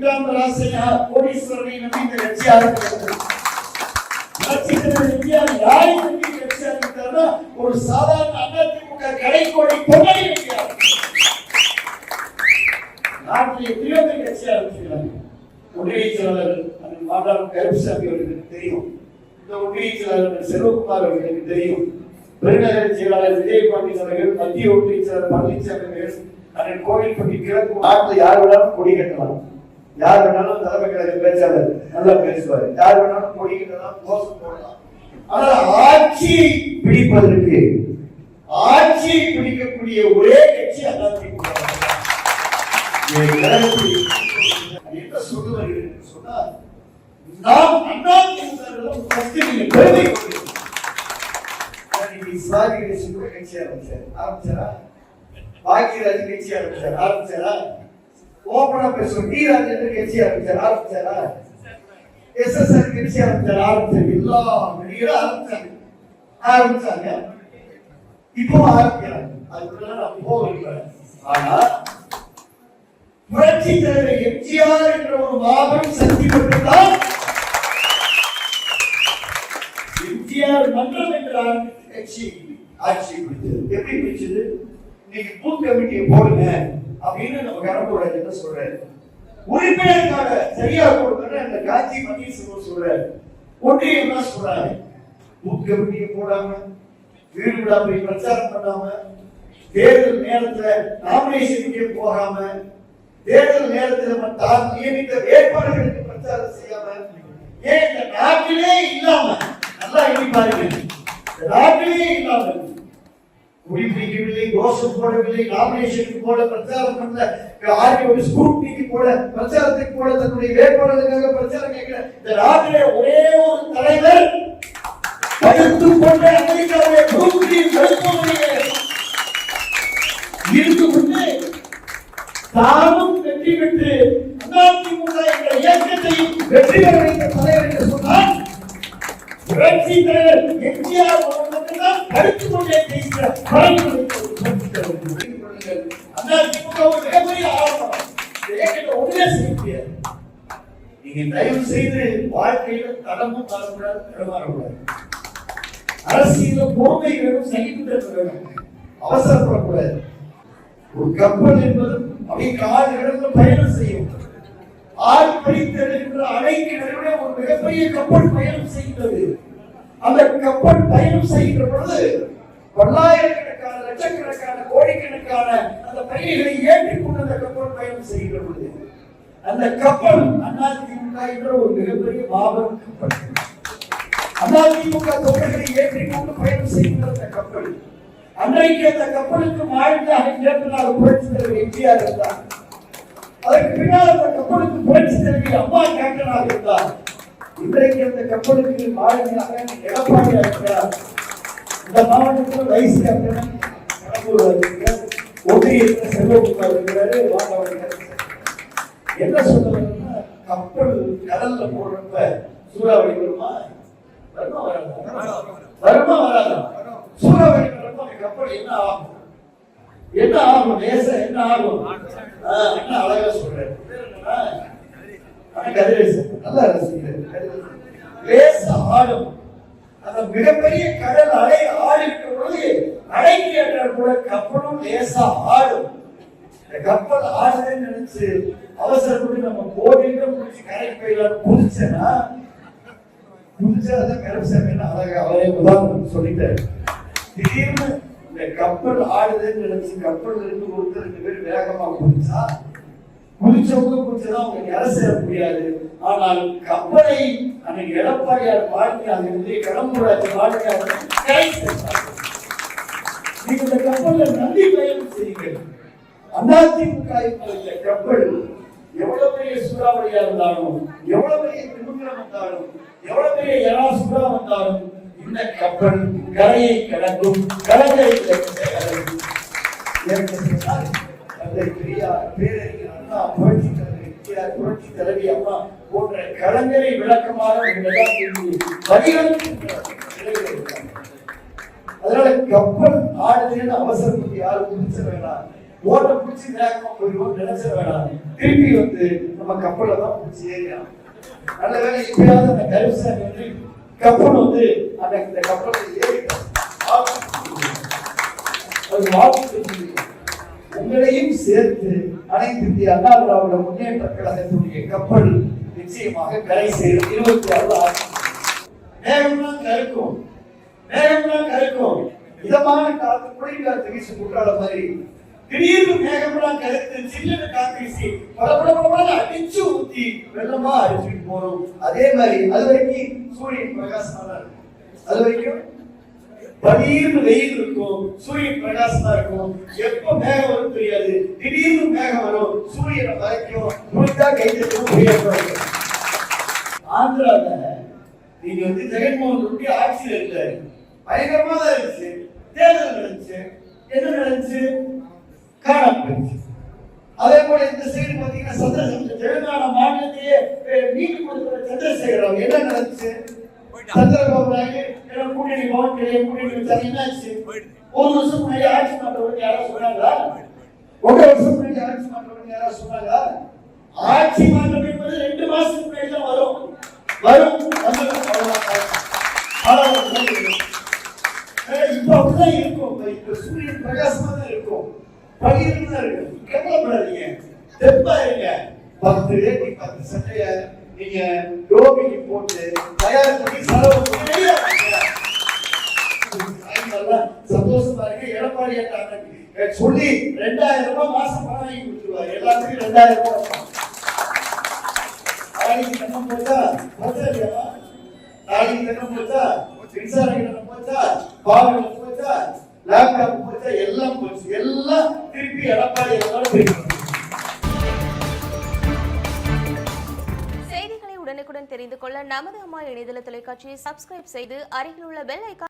ராசையா கோடீஸ்வரனை நம்பி இந்த கட்சி ஆரம்பிக்கிறது. யாரை நம்பி கட்சி ஆரம்பித்தார்னா ஒரு சாதாரண அதிமுக கடைக்கோடி பொங்கலை வைக்கிறார். நாட்டில் எத்தனையோ பேர் கட்சி ஆரம்பிச்சிருக்கிறாங்க. ஒன்றிய செயலாளர் மாதாளம் கருப்புசாமி அவர்களுக்கு தெரியும். இந்த ஒன்றிய செயலாளர் செல்வகுமார் அவர்களுக்கு தெரியும். பெருநகர செயலாளர் விஜயபாண்டியன் அவர்கள், மத்திய ஒன்றிய செயலாளர் பழனிசாமி அவர்கள், அண்ணன் கோவில்பட்டி கிழக்கு. நாட்டில் யார் வேணாலும் கொடி கட்டலாம், யார் வேணாலும் தலைமை கழக பேச்சாளர் நல்லா பேசுவார், யார் வேணாலும் கொடி கட்டலாம், கோஷம் போடலாம். ஆனால் ஆட்சியை பிடிப்பதற்கு, ஆட்சியை பிடிக்கக்கூடிய ஒரே கட்சி அதிமுக. என்ன சொல்லுவார் சொன்னால், நாம் அதிமுக பெருமை கொள்கிறோம். சிவாஜி கணேசன் கூட கட்சி ஆரம்பிச்சாரா? பாக்கியராஜ் கட்சி ஆரம்பிச்சாரா? ஓபனா பேசுவோம் டி ராஜேந்திரன் கட்சி ஆரம்பிச்சாரா? எஸ்எஸ்ஆர் கட்சி ஆரம்பிச்சாரு. எல்லா நடிகரும் ஆரம்பிச்சாங்க. இப்போ ஆரம்பிக்கிறாங்க. அதுக்குள்ள நான் போகிறேன். ஆனா புரட்சி தலைவர் எம்ஜிஆர் என்ற ஒரு மாபெரும் சக்தி மட்டும்தான் எம்ஜிஆர் மன்றம் என்ற கட்சி ஆட்சி பிடிச்சது. எப்படி பிடிச்சது? இன்னைக்கு பூத் கமிட்டியை போடுங்க அப்படின்னு நம்ம கரம்பூராஜ் என்ன சொல்றாரு. உறுப்பினருக்காக சரியா கொடுக்கணும் அந்த காஞ்சி பன்னீர்செல்வம் சொல்றாரு. ஒன்றியம் என்ன சொல்றாரு? பூத் கமிட்டியை போடாம, வீடு விழா போய் பிரச்சாரம் பண்ணாம, தேர்தல் நேரத்துல நாமினேஷனுக்கே போகாம, தேர்தல் நேரத்தில் தான் நியமித்த வேட்பாளர்களுக்கு பிரச்சாரம் செய்யாம, ஏன் இந்த நாட்டிலே இல்லாம, நல்லா எண்ணி பாருங்க, நாட்டிலே இல்லாம குடிபிடிக்கவில்லை, கோஷம் போடவில்லை, நாமினேஷனுக்கு போல பிரச்சாரம் பண்ணல, ஆர்டிஓ ஸ்கூட்டிக்கு போல பிரச்சாரத்துக்கு போல தன்னுடைய வேட்பாளர்களுக்காக பிரச்சாரம் கேட்கிற இந்த நாட்டிலே ஒரே ஒரு தலைவர் படுத்துக் கொண்ட அமெரிக்காவுடைய இருந்து கொண்டு தானும் வெற்றி பெற்று அதிமுக என்ற இயக்கத்தையும் வெற்றி பெற வைத்த தலைவர் என்று சொன்னால் புரட்சி தலைவர் எம்ஜிஆர் மட்டும்தான் படுத்துக் கொண்டே பேசுகிற அதிமுக ஒரு மிகப்பெரிய ஆரம்பம். ஒன்றே செய்ய முடியாது. நீங்க தயவு செய்து வாழ்க்கையில தடமும் தரக்கூடாது, தடமாறக்கூடாது. அரசியல பொறுமை வேணும், சகிப்புத்தன்மை வேணும், அவசரப்படக்கூடாது. ஒரு கப்பல் என்பது அப்படியே கால் இடத்துல பயணம் செய்யும். ஆறு படித்தெழுகின்ற அணைக்கு நடுவே ஒரு மிகப்பெரிய கப்பல் பயணம் செய்கிறது. அந்த கப்பல் பயணம் செய்கின்ற பொழுது பல்லாயிரக்கணக்கான, லட்சக்கணக்கான, கோடிக்கணக்கான அந்த பயணிகளை ஏற்றிக்கொண்டு அந்த கப்பல் பயணம் செய்கின்ற பொழுது அந்த கப்பல் அதிமுக என்ற ஒரு மிகப்பெரிய மாபெரும் கப்பல். அதிமுக தொண்டர்களை ஏற்றிக்கொண்டு பயணம் செய்கின்ற அந்த கப்பல். அன்றைக்கு அந்த கப்பலுக்கு மாழ்ந்தாக கேட்டதாக புரட்சி தலைவர் எம்ஜிஆர் இருந்தார். அதற்கு பின்னால் அந்த கப்பலுக்கு புரட்சி தலைவி அம்மா கேப்டனாக இருந்தார். இன்றைக்கு அந்த கப்பலுக்கு மாழ்ந்தாக எடப்பாடியாக இருக்கிறார். இந்த மாவட்டத்தில் வைஸ் கேப்டன் ஒன்றியத்தில் செல்வகுமார் இருக்கிறாரு. என்ன சொல்லுவாங்கன்னா, கப்பல் கடல்ல போடுறப்ப சூறாவளி வருமா? வருமா வராதா? சூறாவளி கப்பல் என்ன ஆகும்? என்ன ஆகும்? லேசா என்ன ஆகும்? என்ன அழகா சொல்றேன். நல்லா லேசா ஆடும். அந்த மிகப்பெரிய கடல் அலை ஆடிக்கிற பொழுது அலைக்கு என்ற கூட கப்பலும் லேசா ஆடும். இந்த கப்பல் ஆடுதுன்னு நினைச்சு அவசரப்பட்டு நம்ம போட்டிட்டு முடிச்சு கரைக்கு போயிடலாம் குதிச்சேன்னா குதிச்சாதான் கருப்பசாமி அழகா அவரே உதாரணம் சொல்லிட்டாரு. திடீர்னு இந்த கப்பல் ஆடுதுன்னு நினைச்சு கப்பல் இருந்து ஒருத்தர் 2 பேர் வேகமா குதிச்சா குதிச்சவங்க குதிச்சதான் அவங்க இற சேர முடியாது. ஆனால் கப்பலை அன்னைக்கு எடப்பாடியார் வாழ்க்கை அது கடம்பூராட்சி வாழ்க்கை கரை சேர்த்தார். நீங்க இந்த கப்பல்ல நன்றி பயணம் செய்யுங்கள். அதிமுக இந்த கப்பல் எவ்வளவு பெரிய சூறாவளியா இருந்தாலும், எவ்வளவு பெரிய திருமணம் வந்தாலும், எவ்வளவு பெரிய யராசுரா வந்தாலும் இந்த கப்பல் கரையை கடக்கும். கரையை புரட்சி தலைவி அம்மா போன்ற கலைஞரை விளக்கமாக அதனால கப்பல் ஆடுதுன்னு அவசரப்பட்டு யாரும் குதிச்ச வேண்டாம். ஓட்ட பிடிச்சி வேகமா போயிடுவோம் நினைச்ச வேணாம். திருப்பி வந்து நம்ம கப்பலை தான் பிடிச்சி ஏறிடும். நல்ல வேலை இப்பயாவது அந்த கருசாமி வந்து கப்பல் வந்து அந்த கப்பலை ஏறிட்டோம். உங்களையும் சேர்த்து அனைத்து இந்திய அண்ணா திராவிட முன்னேற்ற கழகத்துடைய கப்பல் நிச்சயமாக கரை சேரும். 26 ஆகும். மேகம்லாம் கருக்கும், மேகம்லாம் கருக்கும். இதமான காத்து குளிர்காத்து வீசி குற்றால மாதிரி திடீர்னு மேகம்லாம் கருத்து சில்லுன்னு காத்து வீசி படப்பட அடிச்சு ஊத்தி வெள்ளமா அடிச்சுட்டு போறோம். அதே மாதிரி அது வரைக்கும் சூரியன் பிரகாசமா இருக்கும். அது வரைக்கும் படீர்னு வெயில் இருக்கும், சூரியன் பிரகாசமா இருக்கும். எப்ப மேகம் வரும் தெரியாது. திடீர்னு மேகம் வரும், சூரியனை மறைக்கும். முடிஞ்சா கைது. ஆந்திரால நீங்க வந்து ஜெகன்மோகன் ரெட்டி ஆட்சியில் இருக்காரு. பயங்கரமா தான் இருந்துச்சு. தேர்தல் நடந்துச்சு. என்ன நடந்துச்சு? காணாம போயிடுச்சு. அதே போல இந்த சைடு பாத்தீங்கன்னா சந்திரசேகர் தெலுங்கானா மாநிலத்தையே மீட்டு கொடுத்த சந்திரசேகர் என்ன நடந்துச்சு? சந்திரபாபு நாயுடு கூட்டணி பவன் கூட்டணி வச்சாங்க. என்னாச்சு? ஒரு வருஷம் முன்னாடி ஆட்சி மாற்றவங்க யாராவது சொன்னாங்களா? 1 வருஷம் முன்னாடி ஆட்சி மாற்றவங்க யாராவது சொன்னாங்களா? ஆட்சி மாற்றம் என்பது 2 மாசத்துக்கு முன்னாடி தான் வரும். இப்ப அப்படிதான் இருக்கும். இப்ப சூரியன் பிரகாசமா தான் இருக்கும், பகிர்ந்து தான் இருக்கும். கவலைப்படாதீங்க, தெப்பா இருங்க. 10 வேட்டி 10 சட்டைய நீங்க யோகிக்கு போட்டு தயார் பண்ணி செலவு பண்ணி சந்தோஷமா இருக்கு. எடப்பாடி சொல்லி 2000 ரூபாய் மாசம் பணம் வாங்கி கொடுத்துருவாரு. எல்லாத்துக்கும் 2000 ரூபாய். நாளைக்கு கண்ணம் போச்சா பச்சா, நாளைக்கு கண்ணம் போச்சா மின்சார கண்ணம் போச்சா, பால் போச்சா, லேப்டாப் போச்சா, எல்லாம் போச்சு. எல்லாம் திருப்பி எடப்பாடி செய்திகளை உடனுக்குடன் தெரிந்து கொள்ள நமது அம்மா இணையதள தொலைக்காட்சியை சப்ஸ்கிரைப் செய்து அருகில் உள்ள பெல் ஐகான்